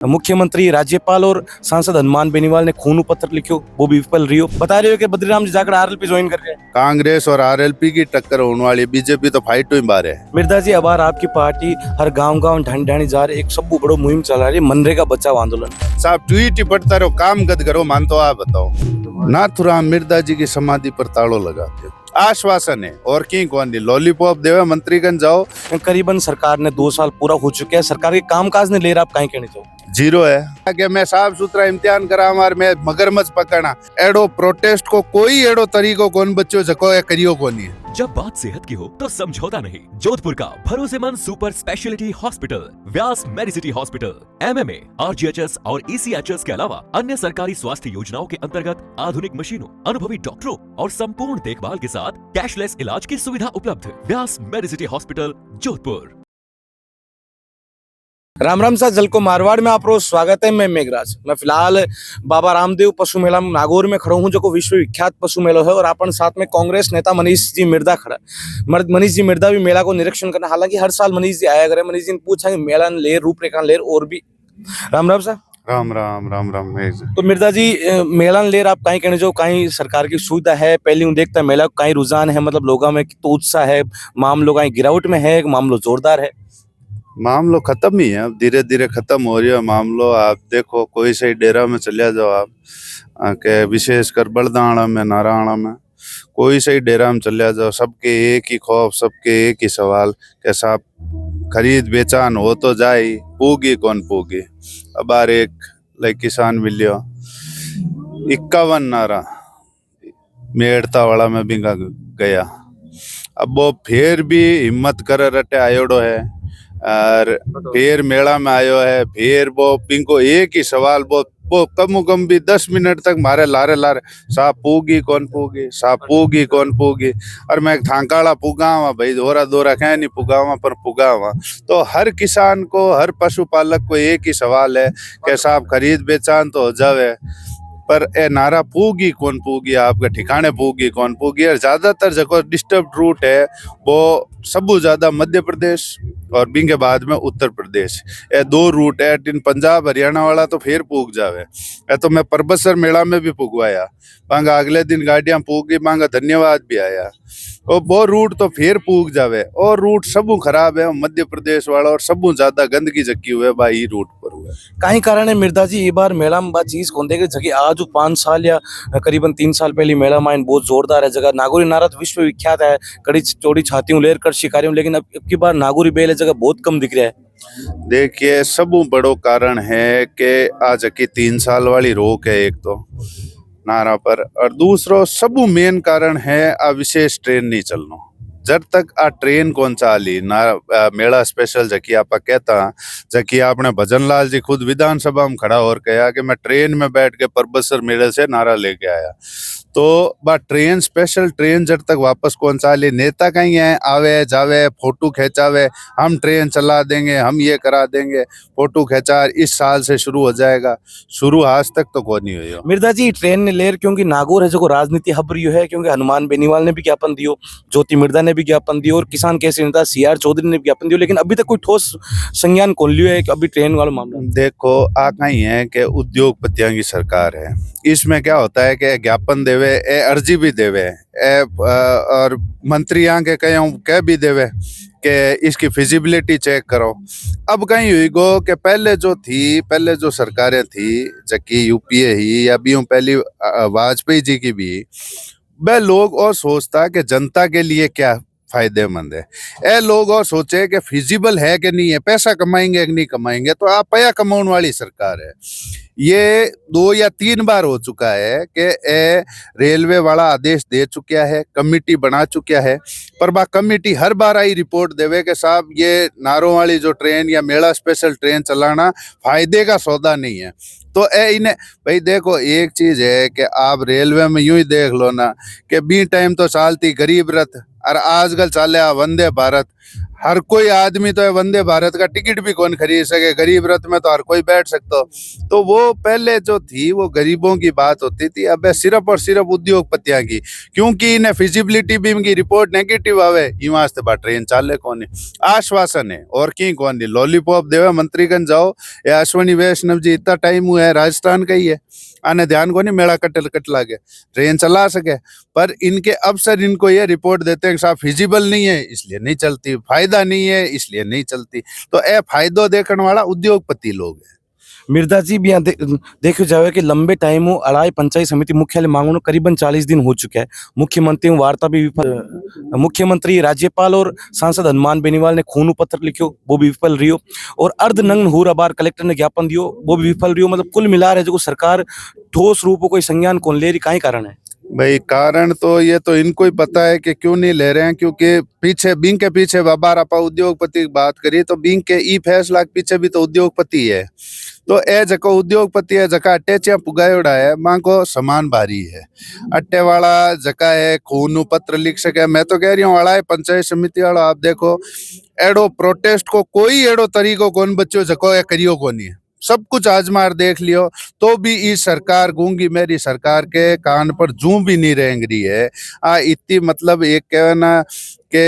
मुख्यमंत्री, राज्यपाल और सांसद हनुमान बेनीवाल ने खून पत्र लिखो, वो भी विफल रही हो। बता रहे हो कि बद्रीराम जी जाकर आरएलपी ज्वाइन कर रहे हैं। कांग्रेस और आरएलपी की टक्कर होने वाली, बीजेपी तो फाइट ही बारे है। मिर्दा जी, अब आपकी पार्टी हर गांव ढाणी जा रही, एक सब बड़ो मुहिम चला रही है, मनरेगा बचाओ आंदोलन। साहब ट्वीट ही पढ़ता रहो, काम गद करो, मान तो आप बताओ। नाथुराम मिर्दा जी की समाधि पर ताड़ो लगाते हो, आश्वासन है और की कौन लॉलीपॉप देवे मंत्रीगण जाओ। करीबन सरकार ने 2 साल पूरा हो चुके हैं, सरकार के कामकाज ने ले रहा, आप कहीं कहने चाहो? जीरो है कि मैं साफ सुथरा इम्तिहान करा मार मैं मगरमच्छ पकड़ना एडो प्रोटेस्ट को कोई एडो तरीको कौन बच्चों जको या करियो कौन है। जब बात सेहत की हो तो समझौता नहीं। जोधपुर का भरोसेमंद सुपर स्पेशलिटी हॉस्पिटल व्यास मेडिसिटी हॉस्पिटल एमएमए, आरजीएचएस और ईसीएचएस के अलावा अन्य सरकारी स्वास्थ्य योजनाओं के अंतर्गत आधुनिक मशीनों, अनुभवी डॉक्टरों और संपूर्ण देखभाल के साथ कैशलेस इलाज की सुविधा उपलब्ध। व्यास मेडिसिटी हॉस्पिटल, जोधपुर। राम राम साथ जलको मारवाड़ में आपको स्वागत है। मैं मेघराज। मैं फिलहाल बाबा रामदेव पशु मेला नागौर में खड़ा हूँ, जो विश्व विख्यात पशु मेला है, और अपन साथ में कांग्रेस नेता मनीष जी मिर्दा खड़ा। मनीष जी मिर्दा भी मेला को निरीक्षण करना, हालांकि हर साल मनीष जी आया करे। मनीष जी ने पूछा कि मेला ले रूपरेखा ले और भी। राम राम साहब। राम राम राम राम। तो मिर्दा जी, मेला लेर आप कहीं कहने जो कहीं सरकार की सुविधा है, पहले हूँ देखता मेला कहीं रुझान है, मतलब लोगों में तो उत्साह है, मामलों कहीं गिरावट में है, मामलो जोरदार है? मामलो खत्म ही है, अब धीरे धीरे खत्म हो रही है मामलो। आप देखो कोई सही डेरा में चले जाओ आप, के विशेषकर बलदाणा में, नारायणा में, कोई सही डेरा में चले जाओ, सबके एक ही खौफ, सबके एक ही सवाल के साहब खरीद बेचान हो तो जाए, पूगी कौन पूगी। अब बार एक किसान मिलियो 51 नारा मेड़ता वाला में बिंगा गया। अब वो फिर भी हिम्मत कर रटे आयोडो है और फिर मेला में आयो है, फिर वो पिंको एक ही सवाल, वो कम भी 10 मिनट तक मारे लारे साहब पूगी कौन पूगी, साहब पूगी कौन पूगी। और मैं थांकाड़ा पुगावा भाई, दोरा दोरा कह नहीं पुगावा पर पुगावा। तो हर किसान को, हर पशुपालक को एक ही सवाल है कि साहब खरीद बेचान तो हो जावे, पर ए नारा पूगी कौन पूगी, आपके ठिकाने पूगी कौन पूगी। और ज्यादातर जो डिस्टर्ब रूट है वो सबू ज्यादा मध्य प्रदेश और बिंगे बाद में उत्तर प्रदेश, ये 2 रूट है। इन पंजाब हरियाणा वाला तो फिर पूग जावे। ए तो मैं परबसर मेला में भी पुगवाया, मांगा अगले दिन गाड़ियां पूगी, मांगा धन्यवाद भी आया। और वो रूट तो फिर पूग जावे, और रूट सबू खराब है मध्य प्रदेश वाला, और सबू ज्यादा गंदगी जकी हुए भाई रूट पर हुए। कहीं कारण है मिर्दा जी, ये बार मेला में बात चीज कौन देखे जगह आज 5 साल या करीबन 3 साल पहले मेला माइन बहुत जोरदार है। जगह नागौरी नारा तो विश्व विख्यात है, कड़ी चौड़ी छातियों लेर कर शिकारी हूँ, लेकिन अब की बार नागौरी बेल जगह बहुत कम दिख रहा है। देखिए सबू बड़ो कारण है कि आज की 3 साल वाली रोक है एक तो नारा पर, और दूसरो सबू मेन कारण है आ विशेष ट्रेन नहीं चलनो। जब तक आ ट्रेन कौन चाली ना मेला स्पेशल जकी आप कहता, जकी आपने भजन लाल जी खुद विधानसभा में खड़ा और कहा कि मैं ट्रेन में बैठ के परबसर मेले से नारा लेके आया। तो बा ट्रेन स्पेशल ट्रेन जब तक वापस कौन चाली, नेता कहीं है आवे जावे फोटो खिंचावे, हम ट्रेन चला देंगे, हम ये करा देंगे, फोटो खिंचा इस साल से शुरू हो जाएगा, शुरू आज तक तो कौन नहीं हुई। मिर्दा जी ट्रेन ने लेर क्योंकि नागौर है जो राजनीति हब रही है, क्योंकि हनुमान बेनीवाल ने भी ज्ञापन दियो, ज्योति मिर्दा ने भी ज्ञापन दियो, और किसान कैसे नेता सीआर चौधरी ने भी ज्ञापन दियो, लेकिन अभी तक कोई ठोस संज्ञान कौन लियो है कि अभी ट्रेन वाला मामला? देखो आ कहीं है कि उद्योगपतियों की सरकार है, इसमें क्या होता है कि ज्ञापन देवे, अर्जी भी देवे, और मंत्री आके कह भी देवे कि इसकी फिजिबिलिटी चेक करो। अब कहीं हुई गो कि पहले जो सरकारें थी, जबकि यूपीए ही या भी पहली वाजपेयी जी की भी, वह लोग और सोचता कि जनता के लिए क्या फायदेमंद है। ए लोग और सोचे कि फिजिबल है कि नहीं है, पैसा कमाएंगे कि नहीं कमाएंगे। तो आप पैसा कमाने वाली सरकार है। ये 2 या 3 बार हो चुका है कि रेलवे वाला आदेश दे चुका है, कमेटी बना चुका है, पर बा कमेटी हर बार आई रिपोर्ट देवे कि साहब ये नारों वाली जो ट्रेन या मेला स्पेशल ट्रेन चलाना फायदे का सौदा नहीं है। तो इन्हें भाई देखो, एक चीज है कि आप रेलवे में यूं ही देख लो ना कि बी टाइम तो चलती गरीब रथ, और आजकल चाले वंदे भारत। हर कोई आदमी तो है वंदे भारत का टिकट भी कौन खरीद सके, गरीब रथ में तो हर कोई बैठ सकता हो। तो वो पहले जो थी वो गरीबों की बात होती थी, अब है सिर्फ और सिर्फ उद्योगपतियां की, क्योंकि इन्हें फिजिबिलिटी भी इनकी रिपोर्ट नेगेटिव आवे ई वास्ते बा ट्रेन चाले कौन आश्वासन है और की कौन नहीं लॉलीपॉप देवे मंत्रीगण जाओ या अश्वनी वैष्णव जी इतना टाइम हुआ है राजस्थान का ही है आने ध्यान को नहीं मेला कट लागे ट्रेन चला सके, पर इनके अफसर इनको ये रिपोर्ट देते हैं कि साहब फिजिबल नहीं है इसलिए नहीं चलती, फायदा नहीं है इसलिए नहीं चलती। तो ए फायदो देखने वाला उद्योगपति लोग है। मिर्जा जी भी यहाँ देखो जाए कि लंबे टाइम हो अड़ाई पंचायत समिति मुख्यालय मांगो करीबन 40 दिन हो चुका है। मुख्यमंत्री वार्ता भी विफल, मुख्यमंत्री राज्यपाल और सांसद हनुमान बेनीवाल ने खून पत्र लिखो वो भी विफल रही हो, और अर्धनग्न हूर बार कलेक्टर ने ज्ञापन दियो वो भी विफल रही हो। मतलब कुल मिला रहे जो सरकार ठोस रूप कोई संज्ञान कौन ले रही, का कारण है? भाई कारण तो ये तो इनको ही पता है कि क्यों नहीं ले रहे हैं, क्योंकि पीछे बिंग के पीछे बाबा आपा उद्योगपति की बात करी तो बिंग के ई फैसला के पीछे भी तो उद्योगपति है। तो ए जको उद्योगपति है जका अट्टे पुगायोड़ा है मां को समान भारी है, अट्टे वाला जका है खून पत्र लिख सके। मैं तो कह रही हूँ वाला है पंचायत समिति वाला आप देखो एडो प्रोटेस्ट को कोई एडो तरीको कौन बच्चो जको या करियो कौन है, सब कुछ आजमार देख लियो तो भी इस सरकार गूंगी मेरी सरकार के कान पर जू भी नहीं रेंग रही है। इतनी मतलब एक कहना के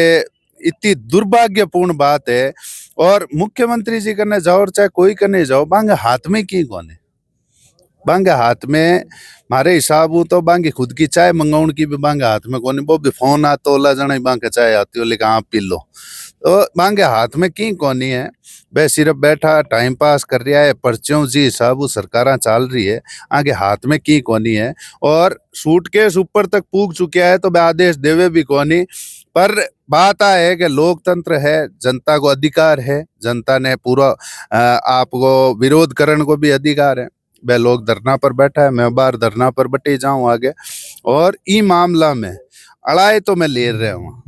इतनी दुर्भाग्यपूर्ण बात है। और मुख्यमंत्री जी करने जाओ चाहे कोई करने जाओ बांगे हाथ में की कौन है, बांगे हाथ में मारे हिसाब तो बांगे खुद की चाय मंगाउन की भी बांगे हाथ में कौन, वो भी फोन आता ओला जना बांगे चाय आती हो लेकिन आप पी लो, तो बांगे हाथ में की कौन है। वह सिर्फ बैठा टाइम पास कर रहा है, पर्चियों जी सब सरकारें चल रही है, आगे हाथ में की कोनी है। और सूटकेस ऊपर तक पूग चुका है तो वह आदेश देवे भी कोनी। पर बात है कि लोकतंत्र है, जनता को अधिकार है, जनता ने पूरा आपको विरोध करने को भी अधिकार है। वह लोग धरना पर बैठा है, मैं बार धरना पर बटे जाऊं आगे। और ई मामला में अड़ाई तो मैं ले रहा हूँ,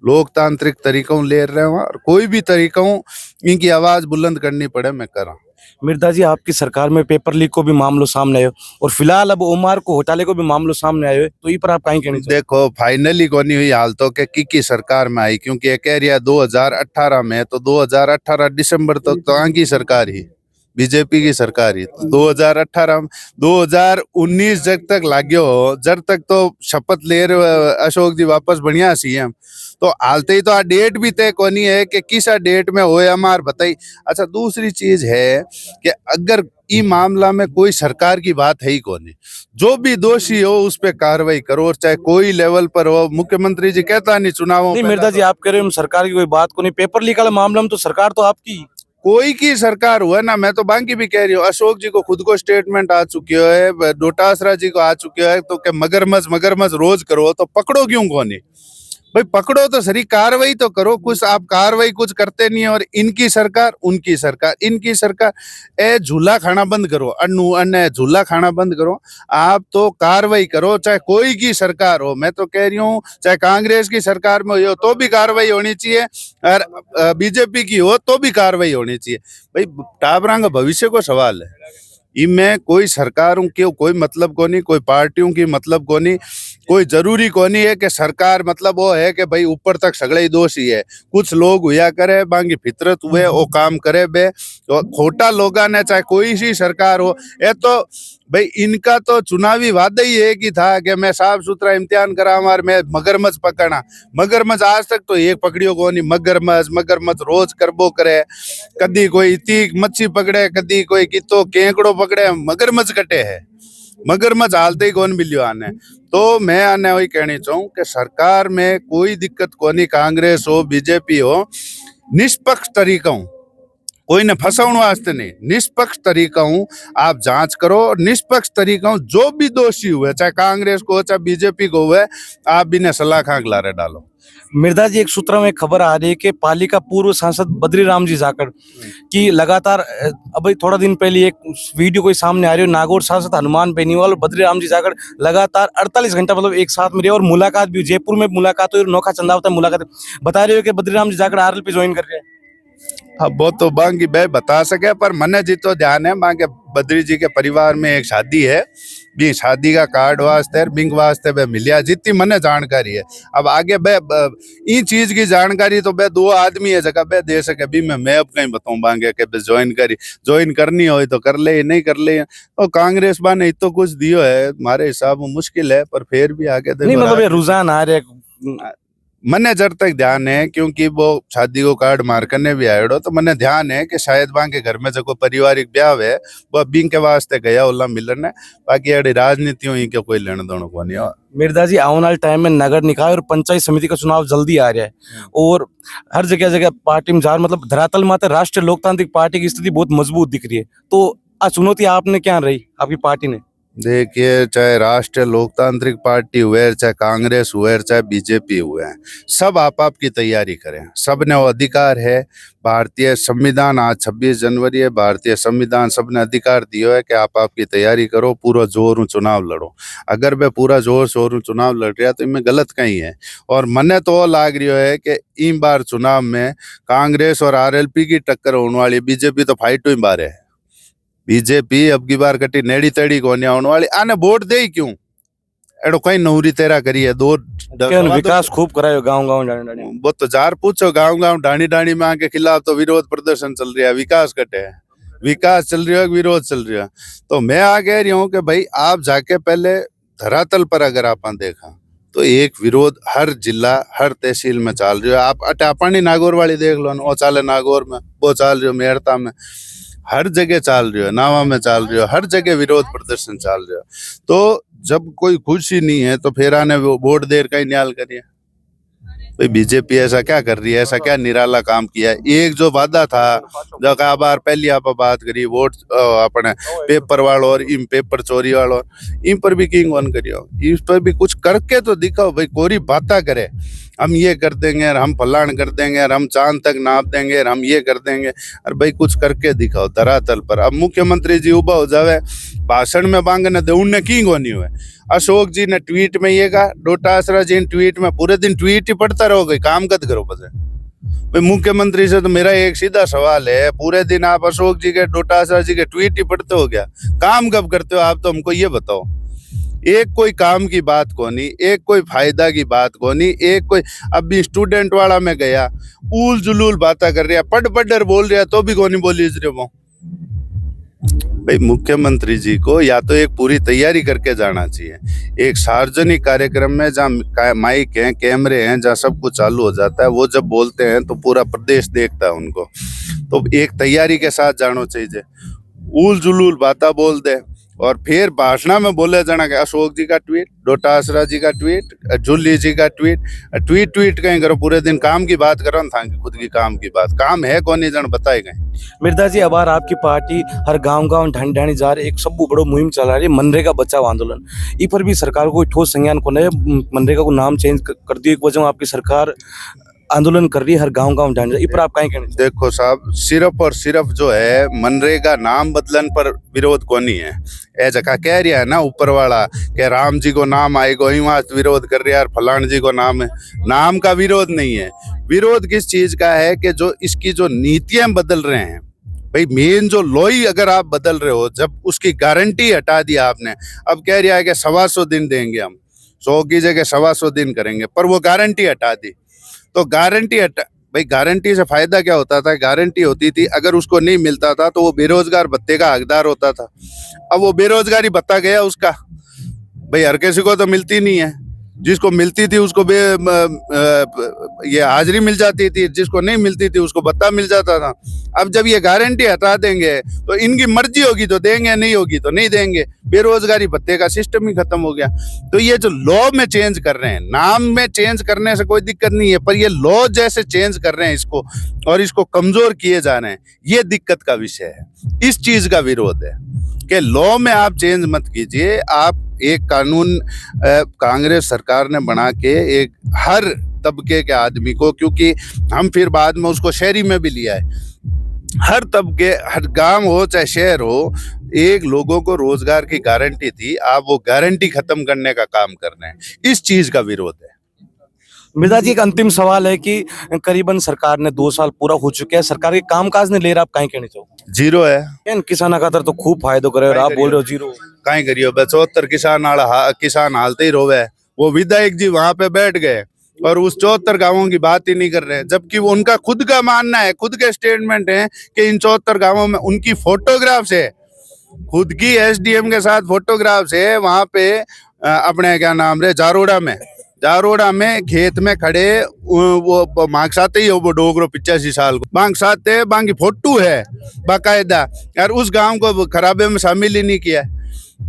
लोकतांत्रिक तरीकों ले रहे हूँ और कोई भी तरीकों इनकी आवाज बुलंद करनी पड़े मैं करा। मिर्जा जी आपकी सरकार में पेपर लीक को भी मामलो सामने आयो और फिलहाल अब ओमार को घोटाले को भी मामलो सामने आयो है, तो ई पर आप कहीं कहनी चाहिए? देखो फाइनली कोनी हुई हाल तो के की सरकार में आई, क्योंकि ये कह रही है 2018 में, तो 2018 दिसंबर तक तो आगे सरकार ही बीजेपी की सरकार ही, तो 2018 2019 जब तक लाग्यो जब तक तो शपथ ले रहे अशोक जी वापस बढ़िया सीएम, तो हालते ही तो आ डेट भी तय कोनी है कि किस डेट में होए हमार बताई। अच्छा दूसरी चीज है कि अगर ई मामला में कोई सरकार की बात है ही कोनी, जो भी दोषी हो उस पर कार्रवाई करो, चाहे कोई लेवल पर हो। मुख्यमंत्री जी कहता नहीं चुनावों नहीं मिर्जा जी आप कह रहे हो सरकार की कोई बात को नहीं, पेपर लीक वाला मामला में तो सरकार तो आपकी कोई की सरकार हुआ ना, मैं तो बाकी भी कह रही हूँ अशोक जी को खुद को स्टेटमेंट आ चुकी है, डोटासरा जी को आ चुके है, तो क्या मगरमच रोज करो तो पकड़ो क्यों कोनी भाई, पकड़ो तो सही कार्रवाई तो करो, कुछ आप कार्रवाई कुछ करते नहीं है। और इनकी सरकार उनकी सरकार इनकी सरकार ए झूला खाना बंद करो, अन्य झूला खाना बंद करो, आप तो कार्रवाई करो चाहे कोई की सरकार हो। मैं तो कह रही हूँ चाहे कांग्रेस की सरकार में हो तो भी कार्रवाई होनी चाहिए और बीजेपी की हो तो भी कार्रवाई होनी चाहिए। भाई टाबरा का भविष्य को सवाल है, इनमें कोई सरकारों के कोई मतलब को नहीं, कोई पार्टियों की मतलब को नहीं, कोई जरूरी को नहीं है कि सरकार मतलब वो है कि भाई ऊपर तक सगले ही दोषी है। कुछ लोग हुआ करे बांगी फितरत हुए वो काम करे बे, तो खोटा लोगा ने चाहे कोई सी सरकार हो। ये तो भाई इनका तो चुनावी वादा ही एक ही था कि मैं साफ सुथरा इम्तिहान करा और मैं मगरमच्छ पकड़ना, मगरमच्छ आज तक तो एक पकड़ियो को नहीं। मगरमच्छ रोज करबो करे, कदी कोई इतनी मच्छी पकड़े, कदी कोई कितो केकड़ो पकड़े, मगरमच्छ कटे है, मगरमच्छ हालते ही कौन मिलियो आने। तो मैं आने वही कहनी चाहूँ कि सरकार में कोई दिक्कत को नहीं, कांग्रेस हो बीजेपी हो, निष्पक्ष तरीका कोई ने फसाउन वास्ते नहीं, निष्पक्ष तरीका आप जांच करो और निष्पक्ष तरीका जो भी दोषी हुए चाहे कांग्रेस को चाहे बीजेपी को हुए आप भी ने सलाह खां लारे डालो। मिर्जा जी एक सूत्र में खबर आ रही है कि पाली का पूर्व सांसद बद्रीराम जी जाखड़ की लगातार अभी थोड़ा दिन पहले एक वीडियो कोई सामने आ रही है, नागौर सांसद हनुमान बेनीवाल और बद्रीराम जी जाखड़ लगातार 48 घंटा मतलब एक साथ में रहे और मुलाकात भी जयपुर में मुलाकात हुई, नोखा चंदावता मुलाकात बता रहे हो कि बद्रीराम जी जाखड़ आरएलपी ज्वाइन कर रहे हैं। अब वो तो बांगी भाई बता सके, पर मने जी तो ध्यान है मांगे बद्री जी के परिवार में एक शादी है, भी शादी का कार्ड वास्ते बिंग वास्ते बे मिलिया, जितनी मने जानकारी है। अब आगे बे इन चीज की जानकारी तो बे दो आदमी है जगह बे दे सके, भी मैं अब कहीं बताऊं मांगे के बे ज्वाइन करनी हो तो कर ले, नहीं कर ले। और कांग्रेस बा ने तो कुछ दियो है, हमारे हिसाब में मुश्किल है, पर फिर भी आगे नहीं देखो। मतलब ये रुझान आ रहे हैं। मने जब तक ध्यान है, क्योंकि वो शादी को कार्ड मार करने भी आयो, तो मने ध्यान है कि शायद वहां के घर में जो पारिवारिक ब्याह है वो बिंग के वास्ते गया होला मिलन है, बाकी अड़ी राजनीतियों ही के कोई लेने देने को नहीं है। मिर्जा जी आने वाले टाइम में नगर निकाय और पंचायत समिति का चुनाव जल्दी आ रहा है और हर जगह जगह पार्टी में जा मतलब धरातल माते राष्ट्रीय लोकतांत्रिक पार्टी की स्थिति बहुत मजबूत दिख रही है, तो चुनौती आपने क्या रही आपकी पार्टी ने? देखिए, चाहे राष्ट्रीय लोकतांत्रिक पार्टी हुए, चाहे कांग्रेस हुए, चाहे बीजेपी हुए, सब आप की तैयारी करें, सब ने वो अधिकार है। भारतीय संविधान आज 26 जनवरी है, भारतीय संविधान सबने अधिकार दिया है कि आप आपकी तैयारी करो, पूरा जोर चुनाव लड़ो। अगर वे पूरा जोर शोर चुनाव लड़ रहा तो इनमें गलत कहीं है। और मने तो लाग रही है कि इन बार चुनाव में कांग्रेस और आरएलपी की टक्कर होने वाली, बीजेपी तो फाइट ही बार है। बीजेपी अब की बार कटी नेड़ी तेड़ी को आने वाली, आने वोट दे क्यों? एडो कहीं नौरी तेरा करी है, दो विकास खूब करायो गांव-गांव डाणी-डाणी। वो तो जार पूछो, गांव-गांव डाणी-डाणी में आके खिलाफ तो विरोध प्रदर्शन चल रहा है, विकास कटे है, विकास चल रहा है, विरोध चल रहा है। तो मैं आ कह रही हूँ कि भाई आप जाके पहले धरातल पर अगर आपने देखा तो एक विरोध हर जिला हर तहसील में चल रही है। आप अटापानी नागौर वाली देख लो, वो चाले नागौर में, वो चल रही हो मेहरता में, हर जगह चल रही हो, नावा में चल रही हो, हर जगह विरोध प्रदर्शन चल रहा है। तो जब कोई खुशी नहीं है तो फिर आने वोट देर का ही न्याल करिए। भाई बीजेपी ऐसा क्या कर रही है, ऐसा क्या निराला काम किया है? एक जो वादा था, जो कई बार पहले आप बात करी वोट अपने पेपर वालों और इन पेपर चोरी वालों, इन पर भी किंग वन करियो, इस पर भी कुछ करके तो दिखाओ। भाई कोरी बातें करे, हम ये कर देंगे और हम फलान कर देंगे और हम चांद तक नाप देंगे और हम ये कर देंगे, और भाई कुछ करके दिखाओ धरातल पर। अब मुख्यमंत्री जी उबा हो जावे, भाषण में मांगने दे, उनने किंग होनी हुए। अशोक जी ने ट्वीट में ये कहा, डोटासरा जी ने ट्वीट में, पूरे दिन ट्वीट ही पढ़ता रहोगे, काम कद करो बस। भाई मुख्यमंत्री से तो मेरा एक सीधा सवाल है, पूरे दिन आप अशोक जी के डोटासरा जी के ट्वीट ही पढ़ते हो क्या, काम कब करते हो आप? तो हमको ये बताओ। एक कोई काम की बात को नहीं, एक कोई फायदा की बात को नहीं, एक कोई अभी स्टूडेंट वाला में गया उल जुलूल बातें कर रहा, पढ़ बोल रहा तो भी कोनी बोली वो। भाई मुख्यमंत्री जी को या तो एक पूरी तैयारी करके जाना चाहिए, एक सार्वजनिक कार्यक्रम में जहाँ माइक हैं, कैमरे हैं, जहाँ सब कुछ चालू हो जाता है, वो जब बोलते हैं तो पूरा प्रदेश देखता है उनको, तो एक तैयारी के साथ जाना चाहिए। उल जुलूल बातें बोल दे और फिर भाषण में बोले जाना कि अशोक जी का ट्वीट, डोटासरा जी का ट्वीट, जुल्ली जी का ट्वीट कहीं करो, पूरे दिन काम की बात करो ना, खुद की काम की बात, काम है कौन नहीं जन बताए गए। मिर्जा जी अब आपकी पार्टी हर गांव-गांव ढाणी जा रही, एक सब बड़ो मुहिम चला रही है मनरेगा बचाओ आंदोलन, ई पर भी सरकार को कोई ठोस संज्ञान को नहीं, मनरेगा को नाम चेंज कर दिया, एक वजह आपकी सरकार आंदोलन कर रही है हर गांव-गांव ढाणी। इस पर आप कहीं कहना? देखो साहब, सिर्फ और सिर्फ जो है मनरेगा नाम बदलन पर विरोध को नहीं है, ए जगह कह रहा है ना ऊपर वाला कि राम जी को नाम आएगा, वहाँ विरोध कर रहा है, फलान जी को नाम है, नाम का विरोध नहीं है। विरोध किस चीज का है कि जो इसकी जो नीतियां बदल रहे हैं, भाई मेन जो लॉ ही अगर आप बदल रहे हो, जब उसकी गारंटी हटा दी आपने, अब कह रहा है कि 125 दिन देंगे हम, 100 की जगह 125 दिन करेंगे, पर वो गारंटी हटा दी। तो गारंटी हटा, भाई गारंटी से फायदा क्या होता था? गारंटी होती थी अगर उसको नहीं मिलता था तो वो बेरोजगार भत्ते का हकदार होता था। अब वो बेरोजगारी भत्ता गया उसका, भाई हर किसी को तो मिलती नहीं है, जिसको मिलती थी उसको ये हाजिरी मिल जाती थी, जिसको नहीं मिलती थी उसको भत्ता मिल जाता था। अब जब ये गारंटी हटा देंगे तो इनकी मर्जी होगी तो देंगे, नहीं होगी तो नहीं देंगे, बेरोजगारी भत्ते का सिस्टम ही खत्म हो गया। तो ये जो लॉ में चेंज कर रहे हैं, नाम में चेंज करने से कोई दिक्कत नहीं है, पर ये लॉ जैसे चेंज कर रहे हैं इसको और इसको कमजोर किए जा रहे हैं, ये दिक्कत का विषय है। इस चीज का विरोध है कि लॉ में आप चेंज मत कीजिए। आप एक कानून कांग्रेस सरकार ने बना के एक हर तबके के आदमी को, क्योंकि हम फिर बाद में उसको शहरी में भी लिया है, हर तबके, हर गांव हो चाहे शहर हो, एक लोगों को रोजगार की गारंटी थी, आप वो गारंटी खत्म करने का काम कर रहे हैं, इस चीज का विरोध है। मृदा जी, एक अंतिम सवाल है कि करीबन सरकार ने 2 साल पूरा हो चुके हैं, सरकार के कामकाज ने लेर आप काहे कहने चाहो? जीरो है। केन किसान खातर तो खूब फायदो करे और आप बोल रहे हो जीरो। काई करियो 74 किसान हालते ही रोवे। वो विधायक जी वहां पे बैठ गए और उस 74 गांवों की बात ही नहीं कर रहे, जबकि वो उनका खुद का मानना है, खुद के स्टेटमेंट है कि इन 74 गांवों में उनकी फोटोग्राफ्स है, खुद की एसडीएम के साथ फोटोग्राफ्स है वहां पे। अपने क्या नाम रे जारोड़ा में खेत में खड़े वो मांगसाते ही हो, वो डोगरो 85 साल को मांगसाते बांगी फोटो है बाकायदा, यार उस गांव को खराबे में शामिल ही नहीं किया।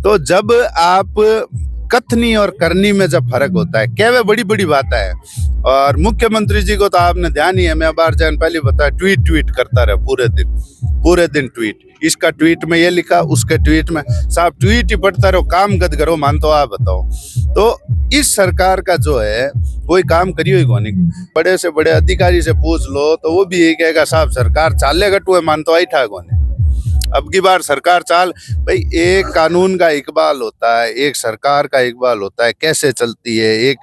तो जब आप कथनी और करनी में जब फर्क होता है, क्या बड़ी बड़ी बात है। और मुख्यमंत्री जी को तो आपने ध्यान ही है, मैं बार जान पहले बताया, ट्वीट करता रहा पूरे दिन ट्वीट, इसका ट्वीट में ये लिखा, उसके ट्वीट में, साहब ट्वीट ही पढ़ता रहो, काम गद करो, मान तो आप बताओ। तो इस सरकार का जो है कोई काम करियो ही कौन। बड़े से बड़े अधिकारी से पूछ लो तो वो भी यही कहेगा, साहब सरकार चाले गटू है, मान तो आई ठा कौन। अब की बार सरकार चाल, भाई एक कानून का इकबाल होता है, एक सरकार का इकबाल होता है, कैसे चलती है, एक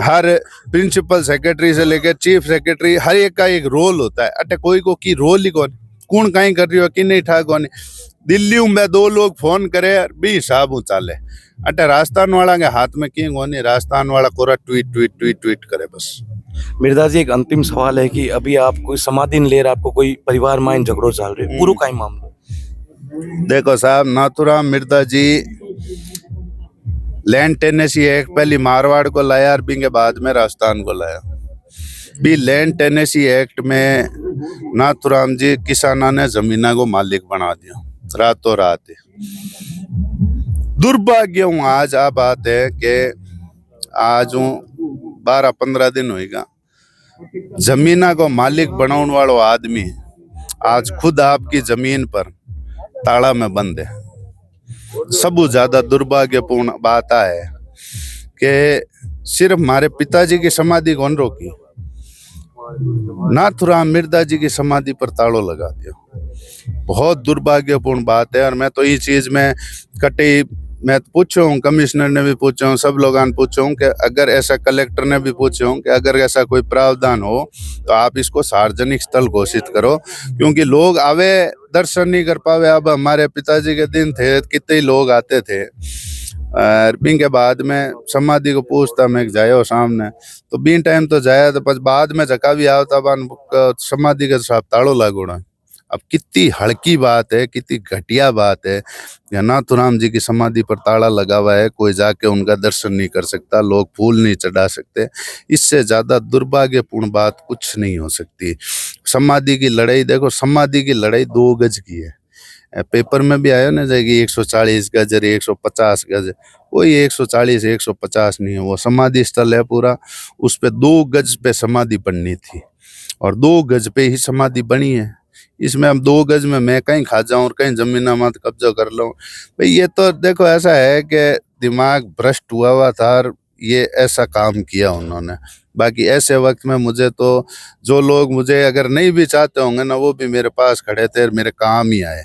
हर प्रिंसिपल सेक्रेटरी से लेकर चीफ सेक्रेटरी हर एक का एक रोल होता है। अटे कोई को की रोल ही कौन कहीं कर रही हो कि नहीं ठा कौन। दिल्ली में 2 लोग फोन करे भी हिसाब चाले, अटे राजस्थान वाला के हाथ में की कौन, राजस्थान वाला कोरा ट्वीट करे बस। मृदा जी, एक अंतिम सवाल है कि अभी आप कोई समाधि ले रहे, आपको कोई परिवार में झगड़ो चल रहे, पूरा का मामला? देखो साहब, नाथूराम मिर्दा जी लैंड टेनेसी एक्ट पहली मारवाड़ को लाया और भी के बाद में राजस्थान को लाया। भी लैंड टेनेसी एक्ट में नाथूराम जी किसाना ने जमीना को मालिक बना दिया रातों रात। दुर्भाग्य हूँ आज आ बात है कि आज 12-15 दिन होएगा, जमीना को मालिक बनाने वाला आदमी आज खुद आपकी जमीन पर ताला में बंद है। सबसे ज्यादा दुर्भाग्यपूर्ण बात है कि सिर्फ हमारे पिताजी की समाधि कौन रोकी, नाथूराम मिर्दा जी की समाधि पर तालों लगा दिया। बहुत दुर्भाग्यपूर्ण बात है। और मैं तो ये चीज में कटी, मैं पूछा हूँ, कमिश्नर ने भी पूछा हूँ, सब लोगों ने पूछा हूँ कि अगर ऐसा, कलेक्टर ने भी पूछा हूँ कि अगर ऐसा कोई प्रावधान हो तो आप इसको सार्वजनिक स्थल घोषित करो, क्योंकि लोग आवे दर्शन नहीं कर पावे। अब हमारे पिताजी के दिन थे, कितने लोग आते थे, बीन के बाद में समाधि को पूछता मैं जायो सामने, तो बीन टाइम तो जाया, तो बस बाद में जका भी आवता बन समाधि के साथ ताड़ो लागोड़ा। अब कितनी हल्की बात है, कितनी घटिया बात है। नाथूराम जी की समाधि पर ताला लगा हुआ है, कोई जाके उनका दर्शन नहीं कर सकता, लोग फूल नहीं चढ़ा सकते। इससे ज्यादा दुर्भाग्यपूर्ण बात कुछ नहीं हो सकती। समाधि की लड़ाई देखो, समाधि की लड़ाई 2 गज की है। पेपर में भी आया ना जाएगी 140 गज 150 गज, कोई 140 150 नहीं है, वो समाधि स्थल है पूरा, उस पे 2 गज पे समाधि बननी थी और 2 गज पे ही समाधि बनी है। इसमें अब 2 गज में मैं कहीं खा जाऊं और कहीं जमीन मत कब्जा कर लूं, भाई ये तो देखो ऐसा है कि दिमाग भ्रष्ट हुआ था और ये ऐसा काम किया उन्होंने। बाकी ऐसे वक्त में मुझे तो, जो लोग मुझे अगर नहीं भी चाहते होंगे ना, वो भी मेरे पास खड़े थे और मेरे काम ही आए।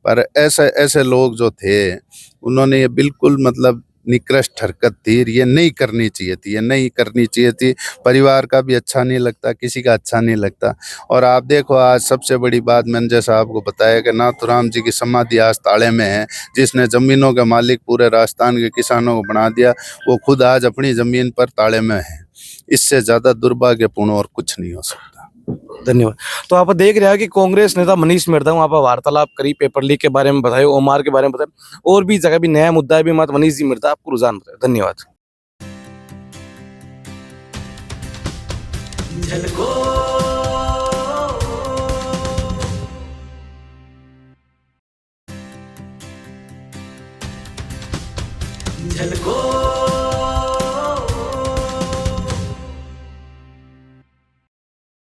पर ऐसे लोग जो थे, उन्होंने ये बिल्कुल मतलब निकृष्ट हरकत थी, ये नहीं करनी चाहिए थी। परिवार का भी अच्छा नहीं लगता, किसी का अच्छा नहीं लगता। और आप देखो आज सबसे बड़ी बात मैंने जैसा आपको बताया कि नाथूराम जी की समाधि आज ताले में है, जिसने जमीनों के मालिक पूरे राजस्थान के किसानों को बना दिया, वो खुद आज अपनी जमीन पर ताले में है। इससे ज्यादा दुर्भाग्यपूर्ण और कुछ नहीं हो सकता। धन्यवाद। तो आप देख रहे हैं कि कांग्रेस नेता मनीष मिर्धा वहाँ पर वार्तालाप करी, पेपर लीक के बारे में बताए, ओमार के बारे में बताए, और भी जगह भी नया मुद्दा है भी मत मनीष जी मिर्धा आपको रुझान बताए। धन्यवाद। झलको